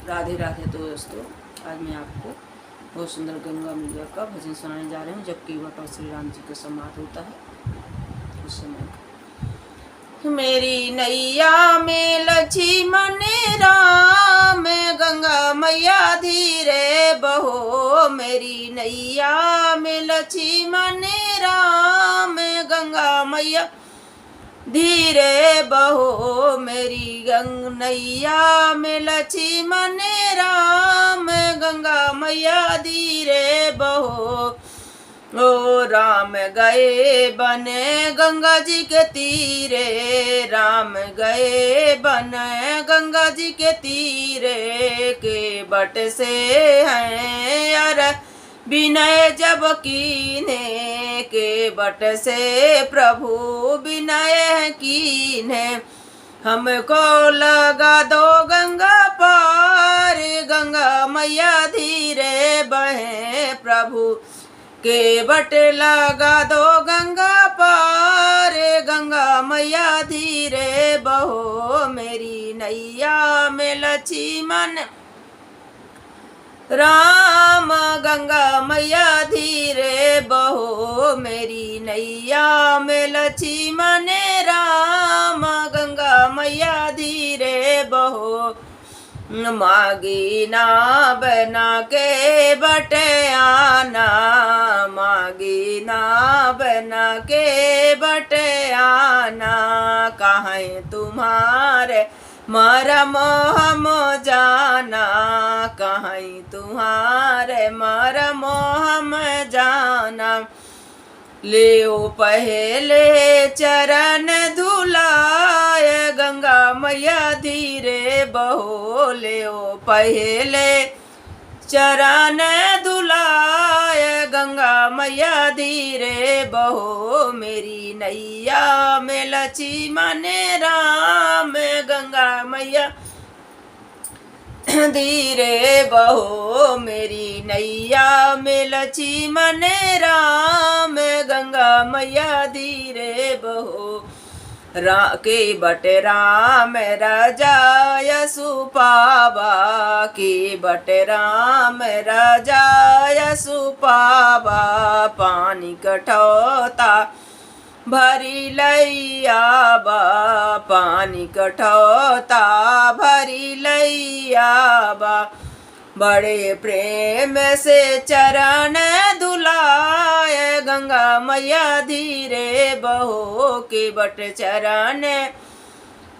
राधे राधे दोस्तों। आज मैं आपको बहुत सुंदर गंगा मैया का भजन सुनाने जा रही हूँ। जब केवट और श्री राम जी का संवाद होता है उस समय का। मेरी नैया में लक्ष्मण राम, गंगा मैया धीरे बहो। मेरी नैया में लक्ष्मण राम, गंगा मैया धीरे बहो। मेरी नैया में लक्ष्मण राम, गंगा मैया धीरे बहो। ओ राम गए बने गंगा जी के तीरे, राम गए बने गंगा जी के तीरे। के बट से हैं अर विनय जब कीने, के बट से प्रभु विनय कीने। हमको लगा दो गंगा पार, गंगा मैया धीरे बहे प्रभु। के बट लगा दो गंगा पार, गंगा मैया धीरे बहो। मेरी नैया में लक्ष्मण राम, गंगा मैया धीरे बहो। मेरी नैया में लक्ष्मण राम, गंगा मैया धीरे बहो। मागी ना बना के बटे आना, मागी ना बना के बटे आना। कहाँ तुम्हारे मरम हम जाना, कहाँ तुम्हारे मरम हम जाना। लेओ पहले चरण धुलाए, गंगा मैया धीरे बहो। लेओ पहले चरण धुलाए, गंगा मैया धीरे बहो। मेरी नैया में लक्ष्मण राम, गंगा मैया धीरे बहो। मेरी नैया में लक्ष्मण राम, गंगा मैया धीरे बहो। के बट राम राजा यशुपावा, के बट राम राजा यशुपावा। पानी कठौता भरी लैया बा, पानी कठौता भरी लैया बा। बड़े प्रेम से चरण धुलाए, गंगा मैया धीरे बहो। के बट चरण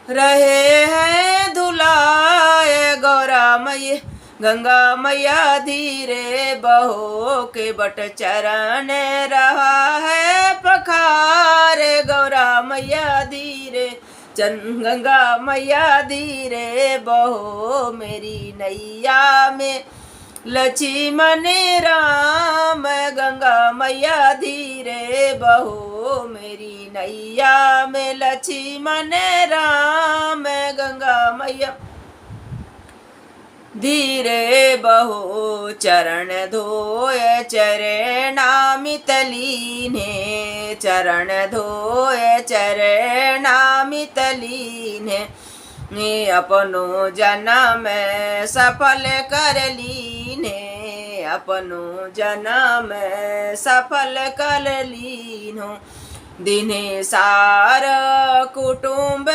रहे हैं धुलाए, गौरा मैया गंगा मैया धीरे बहो। के बट चरण रहा है पखार, गौरा मैया धीरे गंगा मैया धीरे बहो। मेरी नैया में लक्ष्मण राम, गंगा मैया धीरे बहो। मेरी नैया में लक्ष्मण राम, गंगा मैया धीरे बहो। चरण धोए चरणामित लीने, चरण धोए चरणामित लीने। अपनो जन्म सफल कर लीने, अपनो जन्म सफल कर लीनो। दिने सार कुटुंब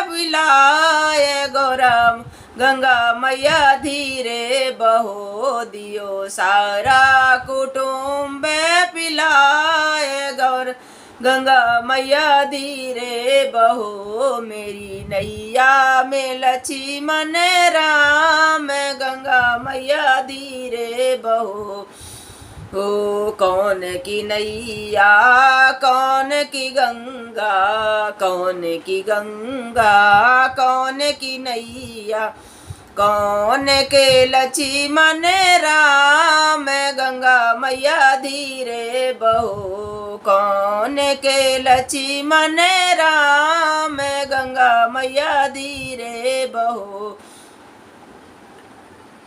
बिलाए, गौरम गंगा मैया धीरे बहो। दियो सारा कुटुंब पिलाए, गौर गंगा मैया धीरे बहो। मेरी नैया में लक्ष्मण राम, गंगा मैया धीरे बहो। ओ कौन की नैया कौन की गंगा, कौन की गंगा कौन की नैया। कौन के लक्ष्मण राम, गंगा मैया धीरे बहो। कौन के लक्ष्मण राम, गंगा मैया धीरे बहो।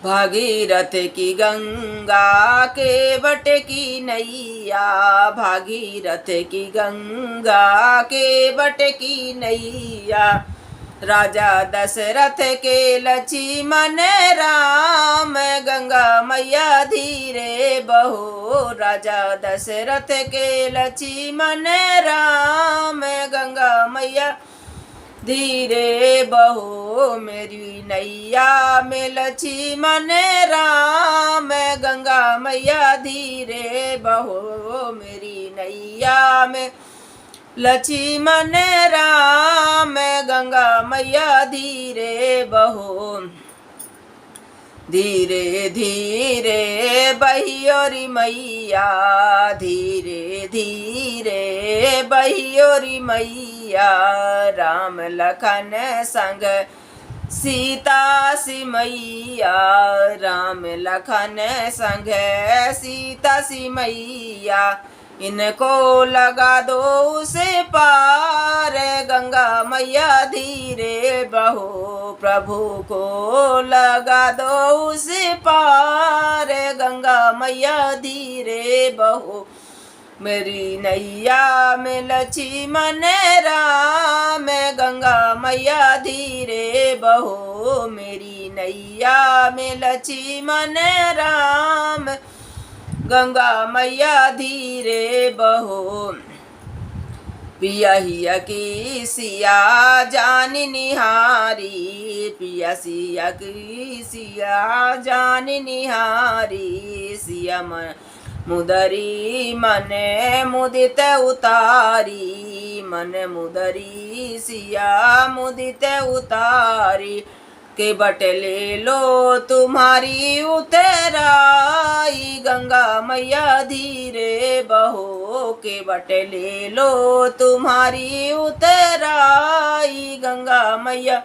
भागीरथ की गंगा के बट की नैया, भागीरथ की गंगा के बट की नैया। राजा दशरथ के लक्ष्मण राम, गंगा मैया धीरे बहो। राजा दशरथ के लक्ष्मण राम, गंगा मैया धीरे बहो। मेरी नैया में लक्ष्मण राम, गंगा मैया धीरे बहो। मेरी नैया में लक्ष्मण राम, गंगा मैया धीरे बहो। धीरे धीरे बहियोरी मैया, धीरे धीरे बहियोरी मैया। राम लखन संग सीता सी मैया, राम लखन संग सीता सी मैया। इनको लगा दो उसे पार, गंगा मैया धीरे बहो। प्रभु को लगा दो उसे पार, गंगा मैया धीरे बहो। मेरी नैया में लक्ष्मण राम, गंगा मैया धीरे बहो। मेरी नैया में लक्ष्मण राम, गंगा मैया धीरे बहो। पिया हिया की सिया जान निहारी, पिया सिया की सिया जान निहारी। सिया मन मुदरी मन मुदित उतारी, मन मुदरी सिया मुदित उतारी। के बट ले लो तुम्हारी उतराई, गंगा मैया धीरे बहो। के बट ले लो तुम्हारी उतराई, गंगा मैया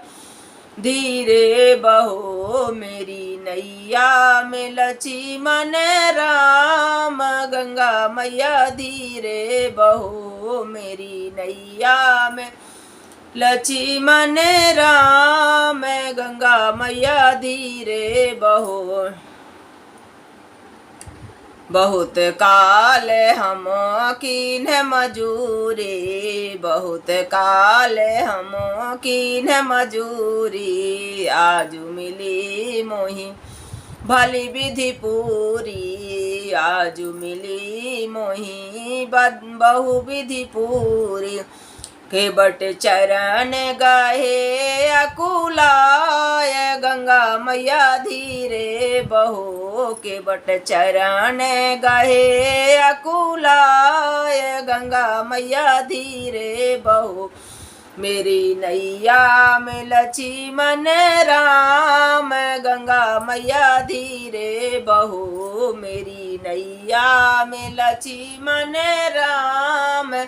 धीरे बहो। मेरी नैया में लक्ष्मण राम, गंगा मैया धीरे बहो। मेरी नैया में लक्ष्मण राम, गंगा मैया धीरे बहो। बहुत काल हम कीन मजूरी, बहुत काल हम कीन मजूरी। आज मिली मोही भली विधि पूरी, आज मिली मोही बहु विधि पूरी। के बट चरण गाहे अकुलाय, गंगा मैया धीरे बहो। के बट चरण गाहे अकुलाय, गंगा मैया धीरे बहो। मेरी नैया में लक्ष्मण राम, गंगा मैया धीरे बहो। मेरी नैया में लक्ष्मण राम,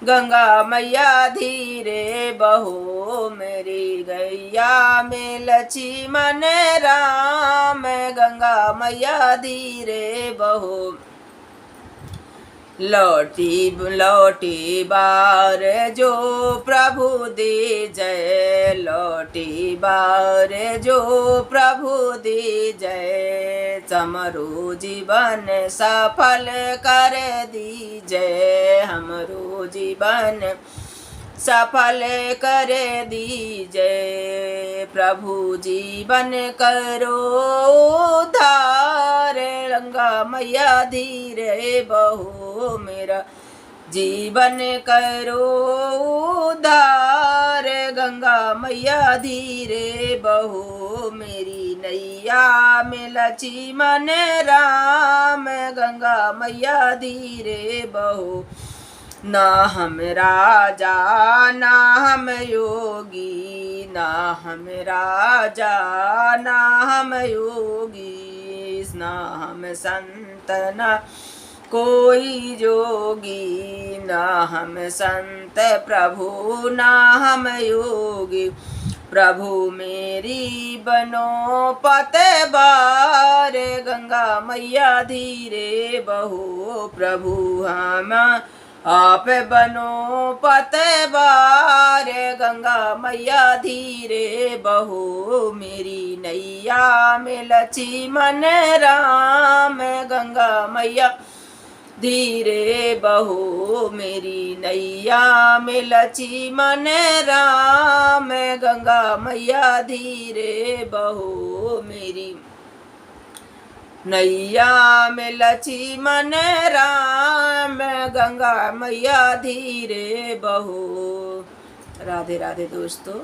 गंगा मैया धीरे बहो। मेरी गैया में लक्ष्मण राम, गंगा मैया धीरे बहो। लौटी लौटी बार जो प्रभु दे जय, लौटी बार जो प्रभु दे जय। समरो जीवन सफल कर दीजय, हमरो जीवन सफल कर दीजय। प्रभु जीवन करो उद्धार, गंगा मैया धीरे बहो। मेरा जीवन करो उद्धार, गंगा मैया धीरे बहो। मेरी नैया में लक्ष्मण राम, गंगा मैया धीरे बहो। ना हम राजा ना हम योगी, ना हम राजा ना हम योगी। ना हम संत ना कोई जोगी, ना हम संत प्रभु ना हम योगी। प्रभु मेरी बनो पतवार, गंगा मैया धीरे बहो। प्रभु हम आप बनो पतवार, गंगा मैया धीरे बहो। मेरी नैया में लक्ष्मण राम, गंगा मैया धीरे बहो मेरी नैया में लक्ष्मण राम। गंगा मैया धीरे बहो मेरी नैया में लक्ष्मण राम। गंगा मैया धीरे बहो। राधे राधे दोस्तों।